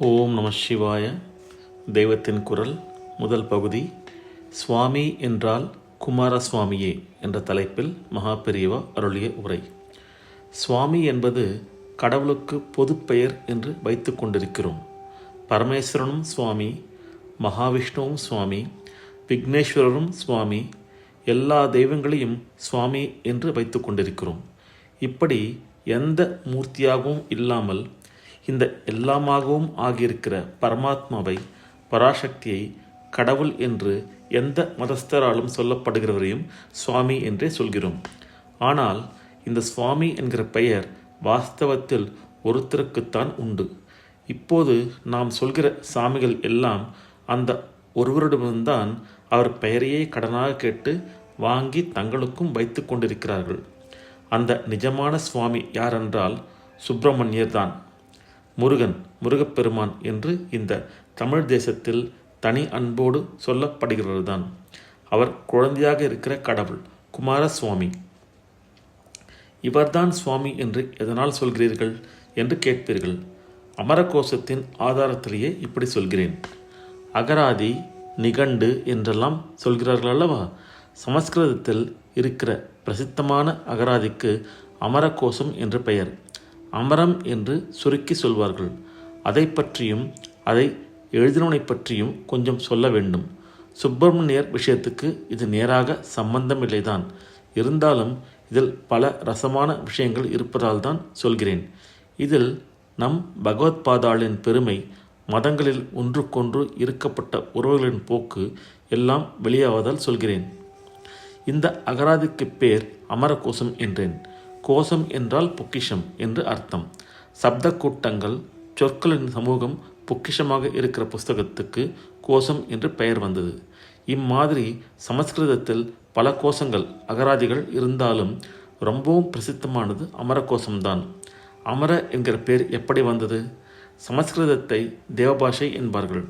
ஓம் நம சிவாய. தெய்வத்தின் குரல் முதல் பகுதி. சுவாமி என்றால் குமாரசுவாமியே என்ற தலைப்பில் மகாபெரிவா அருளிய உரை. சுவாமி என்பது கடவுளுக்கு பொதுப்பெயர் என்று வைத்து கொண்டிருக்கிறோம். பரமேஸ்வரனும் சுவாமி, மகாவிஷ்ணுவும் சுவாமி, விக்னேஸ்வரரும் சுவாமி, எல்லா தெய்வங்களையும் சுவாமி என்று வைத்து கொண்டிருக்கிறோம். இப்படி எந்த மூர்த்தியாகவும் இல்லாமல் இந்த எல்லாமாகவும் ஆகியிருக்கிற பரமாத்மாவை, பராசக்தியை கடவுள் என்று எந்த மதஸ்தராலும் சொல்லப்படுகிறவரையும் சுவாமி என்றே சொல்கிறோம். ஆனால் இந்த சுவாமி என்கிற பெயர் வாஸ்தவத்தில் ஒருத்தருக்குத்தான் உண்டு. இப்போது நாம் சொல்கிற சாமிகள் எல்லாம் அந்த ஒருவரிடம்தான் அவர் பெயரையே கடனாக கேட்டு வாங்கி தங்களுக்கும் வைத்து கொண்டிருக்கிறார்கள். அந்த நிஜமான சுவாமி யாரென்றால் சுப்பிரமணியர் தான். முருகப்பெருமான் என்று இந்த தமிழ் தேசத்தில் தனி அன்போடு சொல்லப்படுகிறது தான். அவர் குழந்தையாக இருக்கிற கடவுள் குமாரசுவாமி. இவர்தான் சுவாமி என்று எதனால் சொல்கிறீர்கள் என்று கேட்பீர்கள். அமரகோசத்தின் ஆதாரத்திலேயே இப்படி சொல்கிறேன். அகராதி, நிகண்டு என்றெல்லாம் சொல்கிறார்கள் அல்லவா? சமஸ்கிருதத்தில் இருக்கிற பிரசித்தமான அகராதிக்கு அமரகோசம் என்று பெயர். அமரம் என்று சுருக்கி சொல்வார்கள். அதை பற்றியும் அதை எழுதினவனை பற்றியும் கொஞ்சம் சொல்ல வேண்டும். சுப்பிரமணியர் விஷயத்துக்கு இது நேராக சம்பந்தமில்லைதான். இருந்தாலும் இதில் பல ரசமான விஷயங்கள் இருப்பதால் தான் சொல்கிறேன். இதில் நம் பகவத்பாதாளின் பெருமை, மதங்களில் ஒன்றுக்கொன்று இருக்கப்பட்ட உறவுகளின் போக்கு எல்லாம் வெளியாவதால் சொல்கிறேன். இந்த அகராதிக்கு பேர் அமரகோசம் என்றேன். கோசம் என்றால் பொக்கிஷம் என்று அர்த்தம். சப்த கூட்டங்கள், சொற்களின் சமூகம் பொக்கிஷமாக இருக்கிற புஸ்தகத்துக்கு கோசம் என்று பெயர் வந்தது. இம்மாதிரி சமஸ்கிருதத்தில் பல கோஷங்கள், அகராதிகள் இருந்தாலும் ரொம்பவும் பிரசித்தமானது அமரகோசம்தான். அமர என்கிற பேர் எப்படி வந்தது? சமஸ்கிருதத்தை தேவபாஷை என்பார்கள்.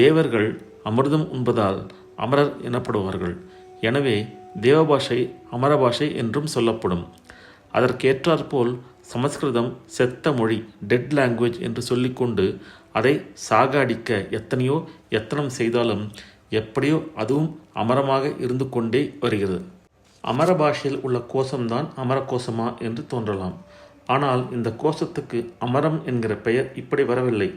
தேவர்கள் அமிர்தம் உண்பதால் அமரர் எனப்படுவார்கள். எனவே தேவபாஷை அமரபாஷை என்றும் சொல்லப்படும். அதற்கேற்றாற்போல் சமஸ்கிருதம் செத்த மொழி, டெட் லாங்குவேஜ் என்று சொல்லிக்கொண்டு அதை சாகடிக்க எத்தனையோ எத்தனம் செய்தாலும் எப்படியோ அதுவும் அமரமாக இருந்து கொண்டே வருகிறது. அமர பாஷையில் உள்ள கோஷம்தான் அமரகோசமா என்று தோன்றலாம். ஆனால் இந்த கோஷத்துக்கு அமரம் என்கிற பெயர் இப்படி வரவில்லை.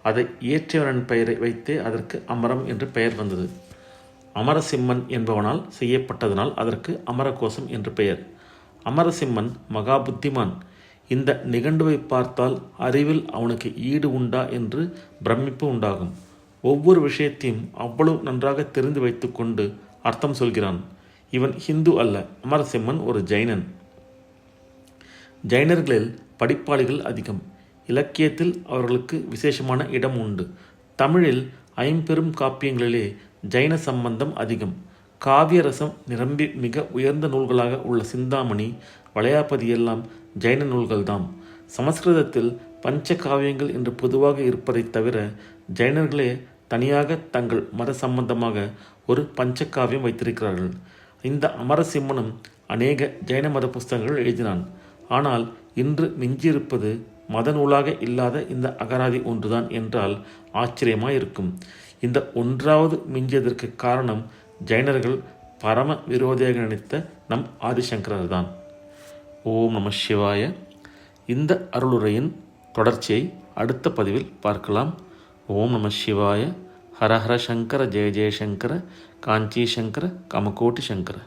அதை இயற்றியவனின் பெயரை வைத்தே அதற்கு அமரம் என்று பெயர் வந்தது. அமரசிம்மன் என்பவனால் செய்யப்பட்டதனால் அதற்கு அமரகோசம் என்று பெயர். அமரசிம்மன் மகா புத்திமான். இந்த நிகண்டுவை பார்த்தால் அறிவில் அவனுக்கு ஈடு உண்டா என்று பிரமிப்பு உண்டாகும். ஒவ்வொரு விஷயத்தையும் அவ்வளவு நன்றாக தெரிந்து வைத்து கொண்டு அர்த்தம் சொல்கிறான். இவன் ஹிந்து அல்ல. அமரசிம்மன் ஒரு ஜைனன். ஜைனர்களில் படிப்பாளிகள் அதிகம். இலக்கியத்தில் அவர்களுக்கு விசேஷமான இடம் உண்டு. தமிழில் ஐம்பெரும் காப்பியங்களிலே ஜைன சம்பந்தம் அதிகம். காவிய ரசம் நிரம்பி மிக உயர்ந்த நூல்களாக உள்ள சிந்தாமணி, வளையாபதி எல்லாம் ஜைன நூல்கள்தாம். சமஸ்கிருதத்தில் பஞ்ச காவியங்கள் என்று பொதுவாக இருப்பதை தவிர ஜைனர்களே தனியாக தங்கள் மத சம்பந்தமாக ஒரு பஞ்சகாவியம் வைத்திருக்கிறார்கள். இந்த அமரசிம்மனும் அநேக ஜைன மத புஸ்தகங்கள் எழுதினான். ஆனால் இன்று மிஞ்சியிருப்பது மத நூலாக இல்லாத இந்த அகராதி ஒன்றுதான் என்றால் ஆச்சரியமாயிருக்கும். இந்த ஒன்றாவது மிஞ்சியதற்கு காரணம் ஜைனர்கள் பரம விரோதியாக நினைத்த நம் ஆதிசங்கரர் தான். ஓம் நம சிவாய. இந்த அருளுரையின் தொடர்ச்சியை அடுத்த பதிவில் பார்க்கலாம். ஓம் நம சிவாய. ஹரஹர சங்கர, ஜெய ஜெயசங்கர, காஞ்சி சங்கர, காமகோட்டி சங்கர.